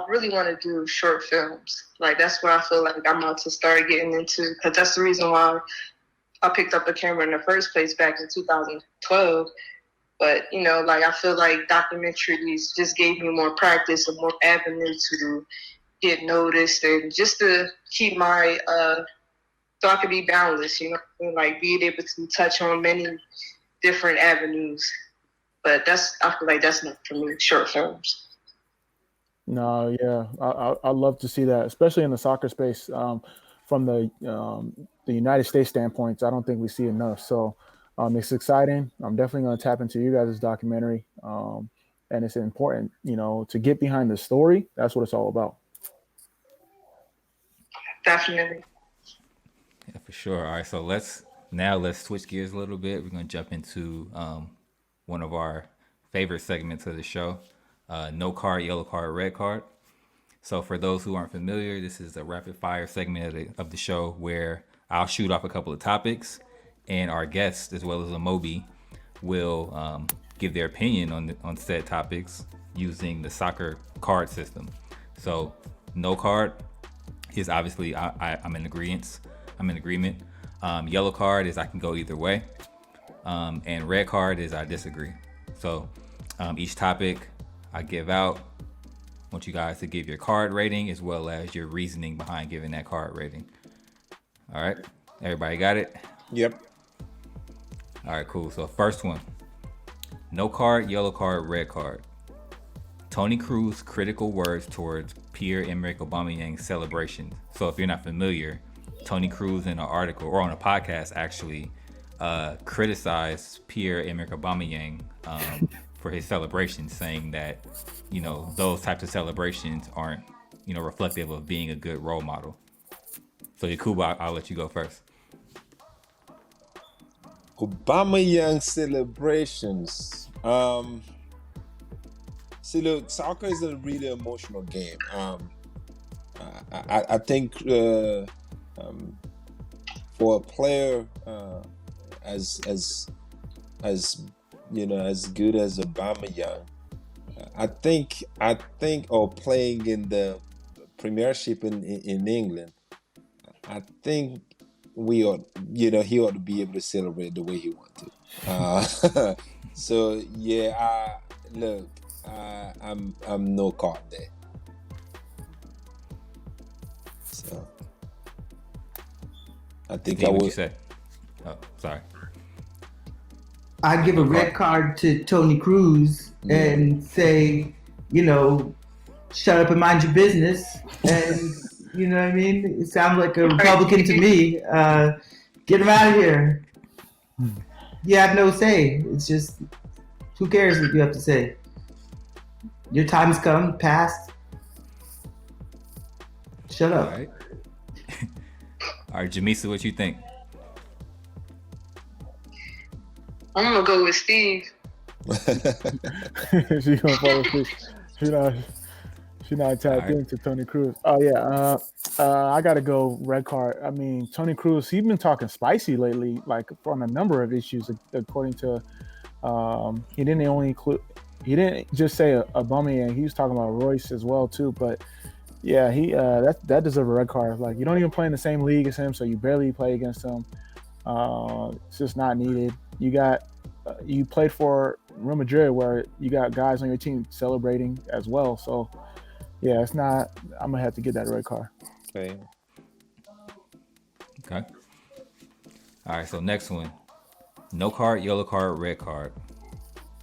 really want to do short films. Like, that's what I feel like I'm about to start getting into, because that's the reason why I picked up a camera in the first place back in 2012. But, I feel like documentaries just gave me more practice and more avenues to get noticed and just to keep my, so I could be boundless, being able to touch on many different avenues. But I feel like that's not for me, short films. No, yeah, I love to see that, especially in the soccer space. From the United States standpoint, I don't think we see enough. So it's exciting. I'm definitely going to tap into you guys' documentary, and it's important, to get behind the story. That's what it's all about. Definitely. Yeah, for sure. All right, so let's switch gears a little bit. We're going to jump into one of our favorite segments of the show, no card, yellow card, red card. So for those who aren't familiar, this is a rapid fire segment of the show where I'll shoot off a couple of topics and our guests, as well as Amobi, will give their opinion on said topics using the soccer card system. So no card is obviously I'm in agreement. Yellow card is I can go either way. And red card is I disagree. So each topic I give out, I want you guys to give your card rating as well as your reasoning behind giving that card rating. All right, everybody got it? Yep. All right, cool. So first one, no card, yellow card, red card. Toni Kroos critical words towards Pierre-Emerick Aubameyang's celebrations. So if you're not familiar, Toni Kroos in an article or on a podcast actually criticized Pierre-Emerick Aubameyang for his celebrations, saying that those types of celebrations aren't reflective of being a good role model. So Yacouba, I'll let you go first. Aubameyang celebrations. See, look, soccer is a really emotional game. I think for a player as good as Aubameyang, I think, or playing in the Premiership in England, I think he ought to be able to celebrate the way he wants to. So yeah, I'm no card there. So I think Steve, I would. What you say? Oh, sorry. I'd give a red card to Toni Kroos and say, shut up and mind your business. And you know what I mean? It sounds like a Republican to me. Get him out of here. You have no say. It's just, who cares what you have to say? Your time's come, passed. Shut up. All right. All right, Jamisa, what you think? I'm gonna go with Steve. She's gonna follow Steve. She's not All tapped right. into Tony Cruz. Oh yeah, I gotta go red card. I mean, Tony Cruz, he's been talking spicy lately, like on a number of issues, according to he didn't only include. He didn't just say a bummy, and he was talking about Royce as well too. But yeah, he that deserves a red card. Like you don't even play in the same league as him, so you barely play against him. It's just not needed. You played for Real Madrid, where you got guys on your team celebrating as well. So yeah, it's not. I'm gonna have to get that red card. Okay. Okay. All right. So next one, no card, yellow card, red card.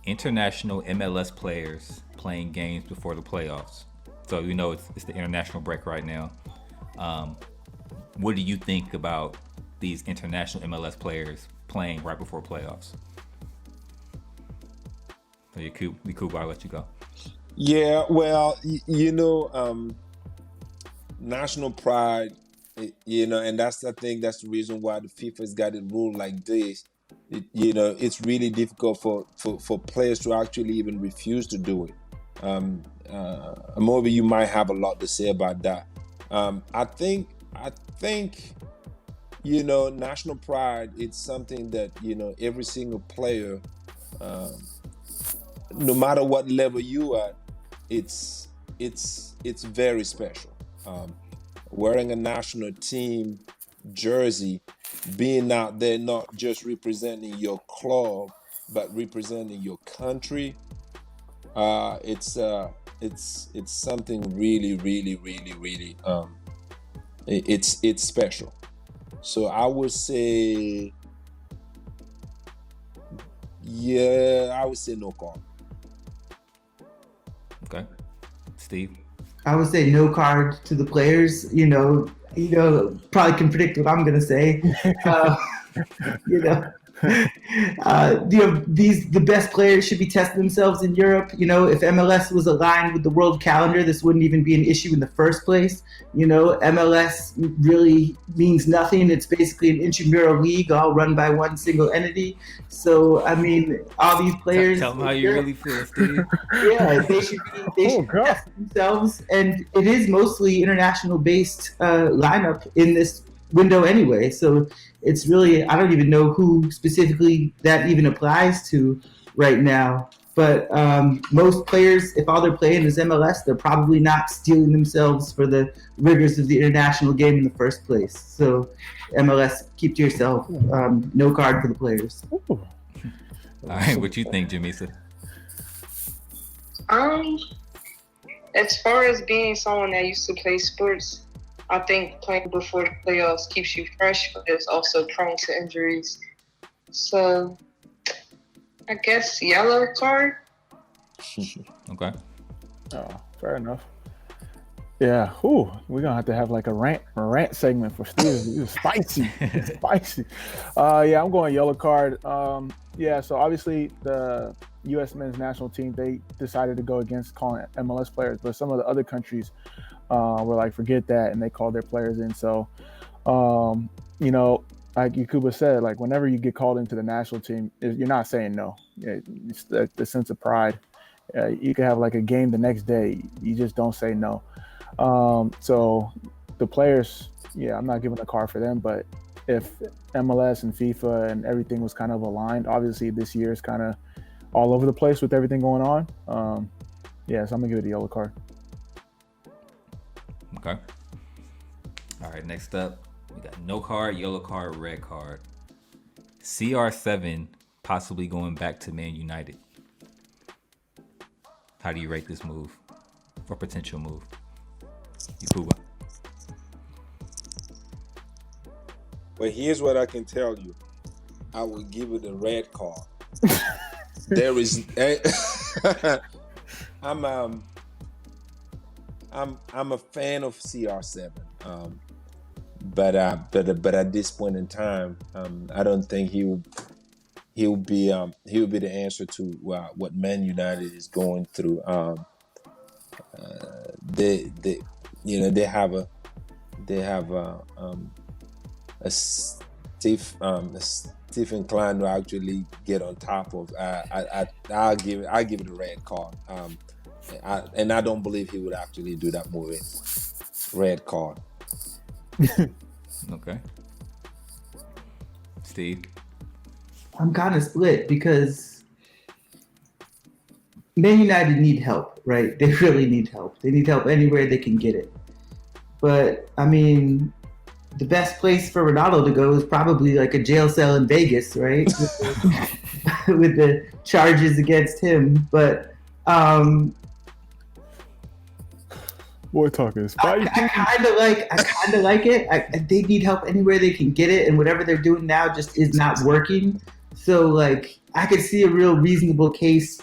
International MLS players playing games before the playoffs. So you know it's the international break right now. What do you think about these international MLS players playing right before playoffs? So Yacouba, I'll let you go. Yeah, well, national pride, and that's I think that's the reason why the FIFA's got it ruled like this. It's really difficult for players to actually even refuse to do it. Amobi, you might have a lot to say about that. I think national pride. It's something that every single player, no matter what level you are, it's very special. Wearing a national team jersey, being out there not just representing your club but representing your country, it's something really, really, really, really. It's special. So I would say, I would say no call. Okay. Steve? I would say no card to the players. Probably can predict what I'm gonna say. The best players should be testing themselves in Europe. If MLS was aligned with the world calendar, this wouldn't even be an issue in the first place. MLS really means nothing. It's basically an intramural league all run by one single entity. So, I mean, all these players. Tell them how you really feel, Steve. Yeah, they should be testing themselves. And it is mostly international based lineup in this window anyway. So it's really, I don't even know who specifically that even applies to right now. But most players, if all they're playing is MLS, they're probably not steeling themselves for the rigors of the international game in the first place. So MLS, keep to yourself. No card for the players. All right, what you think, Jamisa? As far as being someone that used to play sports, I think playing before the playoffs keeps you fresh, but it's also prone to injuries. So, I guess yellow card. Okay. Oh, fair enough. Yeah. We're gonna have to have like a rant segment for Steve. It was spicy. Spicy. Yeah, I'm going yellow card. Yeah, so obviously the US men's national team, they decided to go against calling MLS players, but some of the other countries were like, forget that, and they called their players in. So like Yacouba said, like whenever you get called into the national team, you're not saying no. It's the sense of pride. You could have like a game the next day, you just don't say no. So the players, I'm not giving a card for them, but if MLS and FIFA and everything was kind of aligned, obviously this year is kind of all over the place with everything going on. So I'm gonna give it a yellow card. Okay. All right, next up, we got no card, yellow card, red card. CR7 possibly going back to Man United. How do you rate this move or potential move? Yacouba. Well, here's what I can tell you. I will give it a red card. There is, I'm a fan of CR7, but at this point in time, I don't think he'll be the answer to what Man United is going through. They have a stiff incline to actually get on top of. I'll give it a red card. and I don't believe he would actually do that moving red card. Okay. Steve? I'm kind of split because Man United need help, right? They really need help. They need help anywhere they can get it. But, I mean, the best place for Ronaldo to go is probably like a jail cell in Vegas, right? With the charges against him. But Boy talking I kind of like it. They need help anywhere they can get it, and whatever they're doing now just is not working. So like I could see a real reasonable case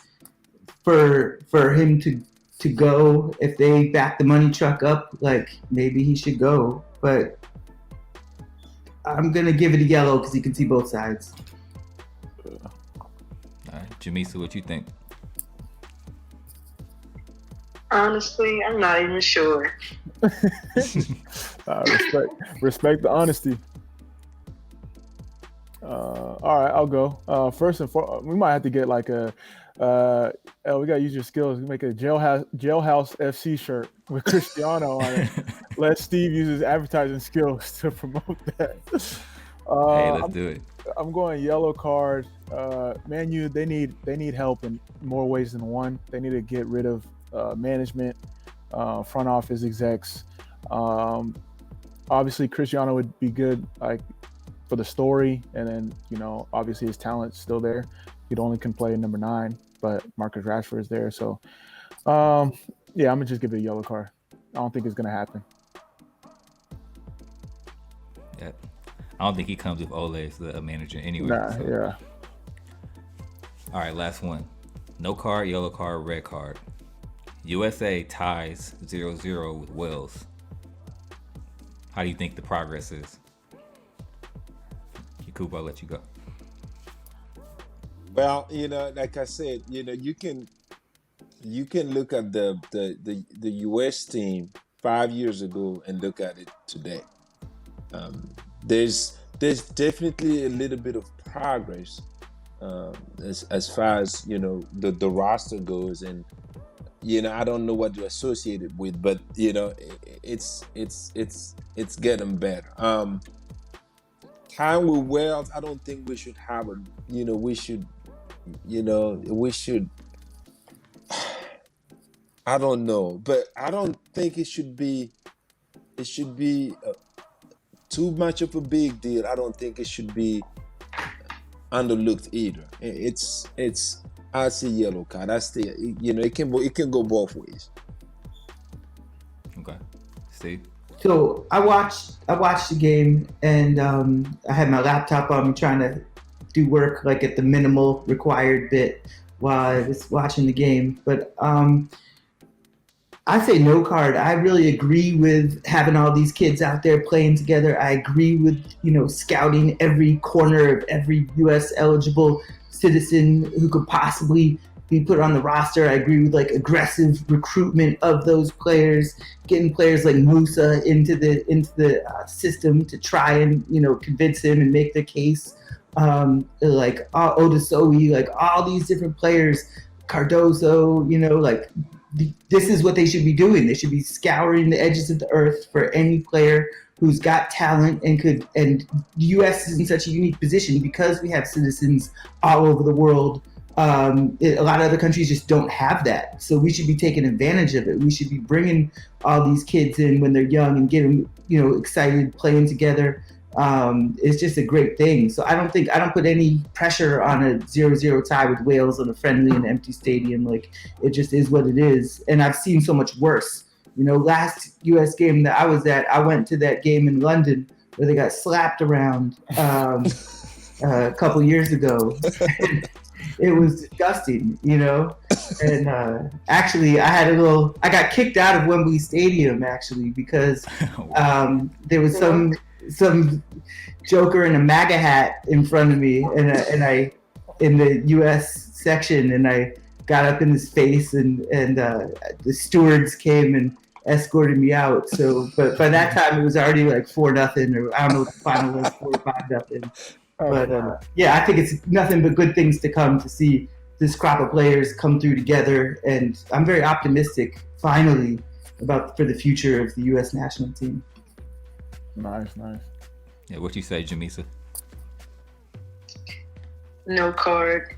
for him to go if they back the money truck up. Like maybe he should go, but I'm gonna give it a yellow because you can see both sides. All right, Jamisa, what you think? Honestly, I'm not even sure. Respect the honesty. All right, I'll go. First and foremost, we might have to get like a. We gotta use your skills. Make a jailhouse FC shirt with Cristiano on it. Let Steve use his advertising skills to promote that. Hey, let's do it. I'm going yellow card. Man U, they need help in more ways than one. They need to get rid of management, front office execs. Obviously, Cristiano would be good, like for the story, and then obviously his talent's still there. He'd only can play number 9, but Marcus Rashford is there. So, I'm gonna just give it a yellow card. I don't think it's gonna happen. Yeah, I don't think he comes with Ole as the manager anyway. Nah, yeah. All right, last one. No card, yellow card, red card. USA ties 0-0 with Wales. How do you think the progress is? Yacouba, I'll let you go. Well, like I said, you can look at the US team 5 years ago and look at it today. There's definitely a little bit of progress as far as the roster goes, and I don't know what you associate it with, but it's getting better. Time with Wales, I don't think we should have we should I don't know, but I don't think it should be too much of a big deal. I don't think it should be underlooked either. I see yellow card. It can go both ways. Okay, Steve. So I watched the game, and I had my laptop on me trying to do work like at the minimal required bit while I was watching the game. But I say no card. I really agree with having all these kids out there playing together. I agree with scouting every corner of every U.S. eligible citizen who could possibly be put on the roster. I agree with like aggressive recruitment of those players, getting players like Musa into the system to try and convince him and make the case. Like Odasowi, like all these different players, Cardoso, like this is what they should be doing. They should be scouring the edges of the earth for any player who's got talent and could. And the U.S. is in such a unique position because we have citizens all over the world. A lot of other countries just don't have that. So we should be taking advantage of it. We should be bringing all these kids in when they're young and get them, excited playing together. It's just a great thing. So I don't put any pressure on a 0-0 tie with Wales on a friendly and empty stadium. Like it just is what it is. And I've seen so much worse. Last U.S. game that I was at, I went to that game in London where they got slapped around a couple years ago. It was disgusting, and actually I got kicked out of Wembley Stadium actually because there was some joker in a MAGA hat in front of me and I in the US section, and I got up in his face and the stewards came and escorted me out. So, but by that time it was already like 4-0, or I don't know what the final was, 4 or 5-0. But I think it's nothing but good things to come to see this crop of players come through together, and I'm very optimistic, finally, for the future of the U.S. national team. Nice. Yeah, what you say, Jamisa? No card.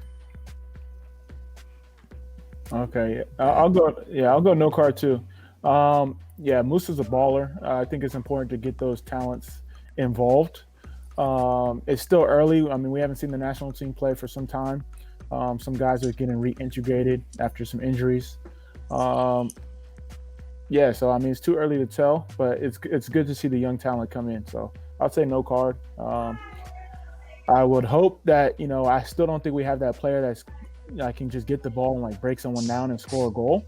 Okay, I'll go. Yeah, I'll go no card too. Yeah, Musa's a baller. I think it's important to get those talents involved. It's still early. I mean, we haven't seen the national team play for some time. Some guys are getting reintegrated after some injuries. Yeah, so I mean, it's too early to tell, but it's good to see the young talent come in. So I'll say no card. I would hope that, I still don't think we have that player that's can just get the ball and like break someone down and score a goal.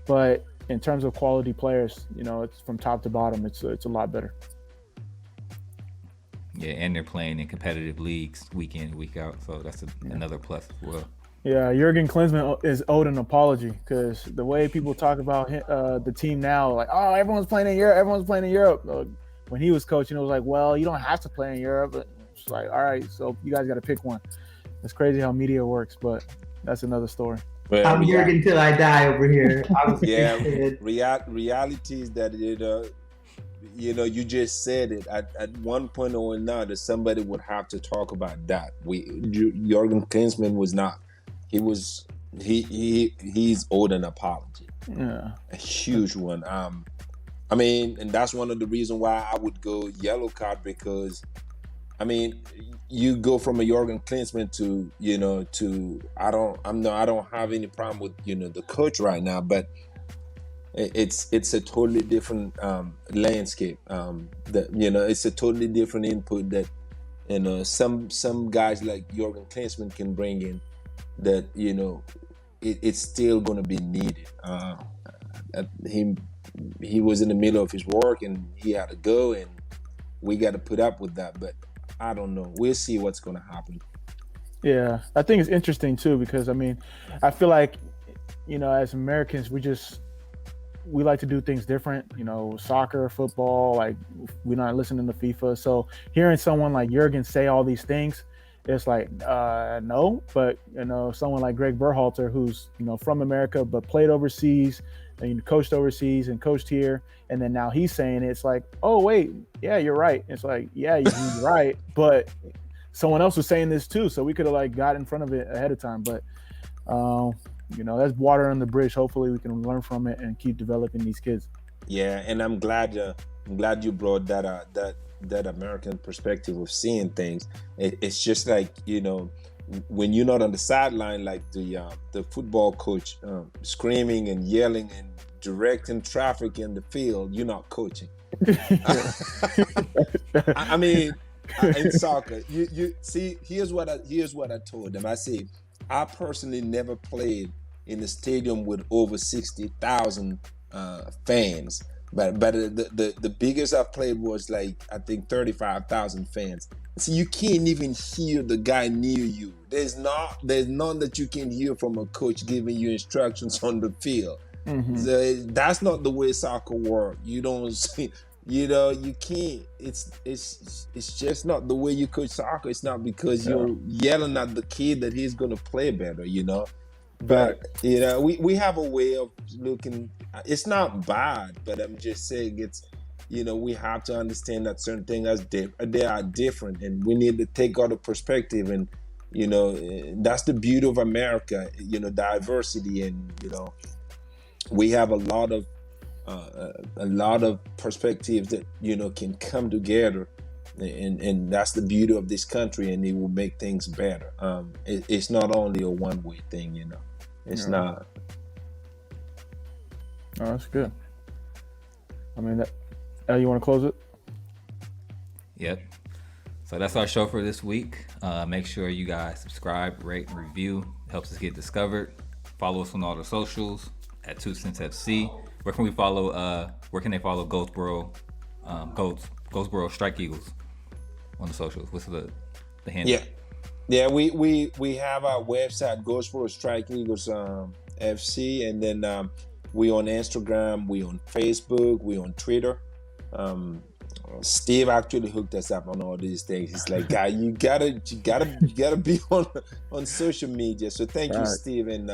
But in terms of quality players, it's from top to bottom. It's a lot better. Yeah, and they're playing in competitive leagues week in, week out, so that's another plus as well. Yeah, Jurgen Klinsmann is owed an apology because the way people talk about the team now, like, oh, everyone's playing in Europe. When he was coaching, it was like, well, you don't have to play in Europe. But it's like, all right, so you guys got to pick one. It's crazy how media works, but that's another story. Well, I'm Jurgen till I die over here. Reality is that you just said it. At one point or another, somebody would have to talk about that. Jurgen Klinsmann was not. He's owed an apology. Yeah, a huge one. I mean, and that's one of the reasons why I would go yellow card, because I mean, you go from a Jurgen Klinsmann to I don't have any problem with the coach right now, but it's a totally different landscape. It's a totally different input that some guys like Jurgen Klinsmann can bring in that it's still going to be needed. He was in the middle of his work and he had to go, and we got to put up with that. But I don't know. We'll see what's going to happen. Yeah, I think it's interesting too because I mean, I feel like as Americans we like to do things different. Soccer, football, like we're not listening to FIFA. So hearing someone like Jurgen say all these things, it's like no. But someone like Greg Berhalter, who's from America but played overseas and coached overseas and coached here, and then now he's saying it's like, oh wait, yeah, you're right. It's like, yeah, you're right, but someone else was saying this too, so we could have like got in front of it ahead of time. But that's water on the bridge. Hopefully we can learn from it and keep developing these kids. Yeah, and I'm glad you brought that American perspective of seeing things. It's just like when you're not on the sideline, like the football coach screaming and yelling and directing traffic in the field, you're not coaching. I mean, in soccer, you see. Here's what I told them. I said, I personally never played in a stadium with over 60,000 fans. But the biggest I've played was like, I think 35,000 fans. So you can't even hear the guy near you. There's none that you can hear from a coach giving you instructions on the field. Mm-hmm. So that's not the way soccer works. You don't see, you can't. It's just not the way you coach soccer. It's not because you're yelling at the kid that he's gonna play better. But we have a way of looking. It's not bad, but I'm just saying it's. We have to understand that certain things they are different, and we need to take out the perspective. And that's the beauty of America. Diversity, and we have a lot of perspectives that can come together, and that's the beauty of this country, and it will make things better. It's not only a one-way thing, It's not. Oh, that's good. I mean, you want to close it? Yep. So that's our show for this week. Make sure you guys subscribe, rate, and review. Helps us get discovered. Follow us on all the socials at 2Cents FC. Where can they follow Goldsboro Strike Eagles on the socials? What's the handle? Yeah. We have our website, Goldsboro Strike Eagles FC, and then we on Instagram, we on Facebook, we on Twitter. Steve actually hooked us up on all these things. He's like, "Guy, you gotta be on social media." So thank you, Steve, and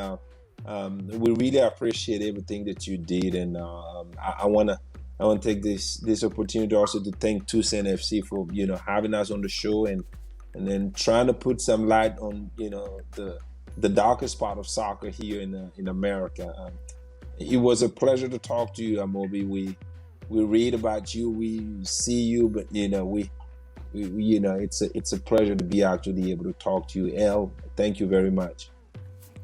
we really appreciate everything that you did. And I wanna take this opportunity also to thank 2Cents FC for having us on the show and then trying to put some light on the darkest part of soccer here in America. It was a pleasure to talk to you, Amobi. We read about you, we see you, but we it's a pleasure to be actually able to talk to you. El, thank you very much.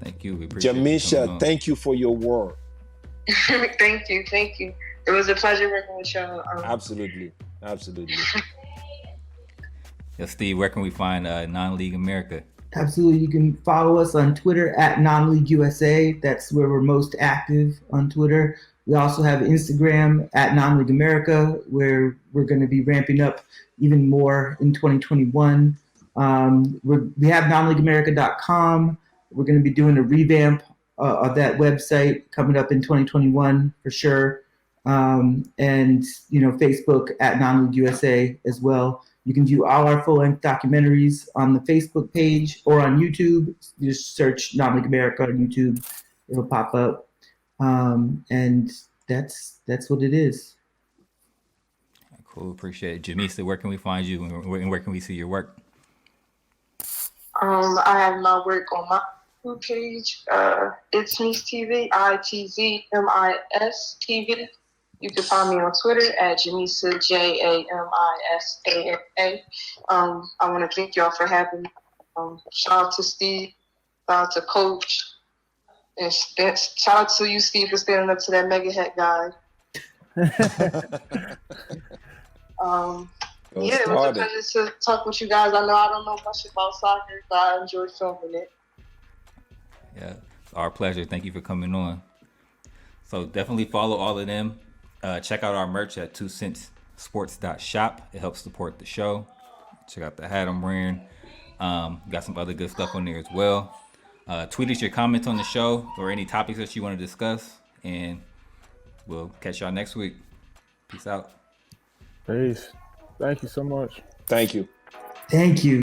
Thank you. We appreciate Jamisa, thank you for your work. Thank you. It was a pleasure working with y'all. Absolutely. Yeah, Steve, where can we find Non-League America? Absolutely. You can follow us on Twitter at Non-League USA. That's where we're most active on Twitter. We also have Instagram at Non-League America, where we're going to be ramping up even more in 2021. We have nonleagueamerica.com. We're going to be doing a revamp of that website coming up in 2021 for sure. And, Facebook at Non-League USA as well. You can view all our full-length documentaries on the Facebook page or on YouTube. You just search Non-League America on YouTube. It'll pop up. And that's what it is. Cool, appreciate it. Jamisa, where can we find you and where can we see your work? I have my work on my YouTube page. It's Mies TV, ITZMIS TV. You can find me on Twitter at Jamisa, JAMISAA. I want to thank y'all for having me. Shout out to Steve, shout out to Coach, and shout out to you, Steve, for standing up to that mega hat guy. It was a pleasure to talk with you guys. I know I don't know much about soccer, but I enjoyed filming it. Yeah, it's our pleasure. Thank you for coming on. So definitely follow all of them. Check out our merch at 2centsports.shop. It helps support the show. Check out the hat I'm wearing. Got some other good stuff on there as well. Tweet us your comments on the show or any topics that you want to discuss, and we'll catch y'all next week. Peace out. Peace. Thank you so much. Thank you. Thank you.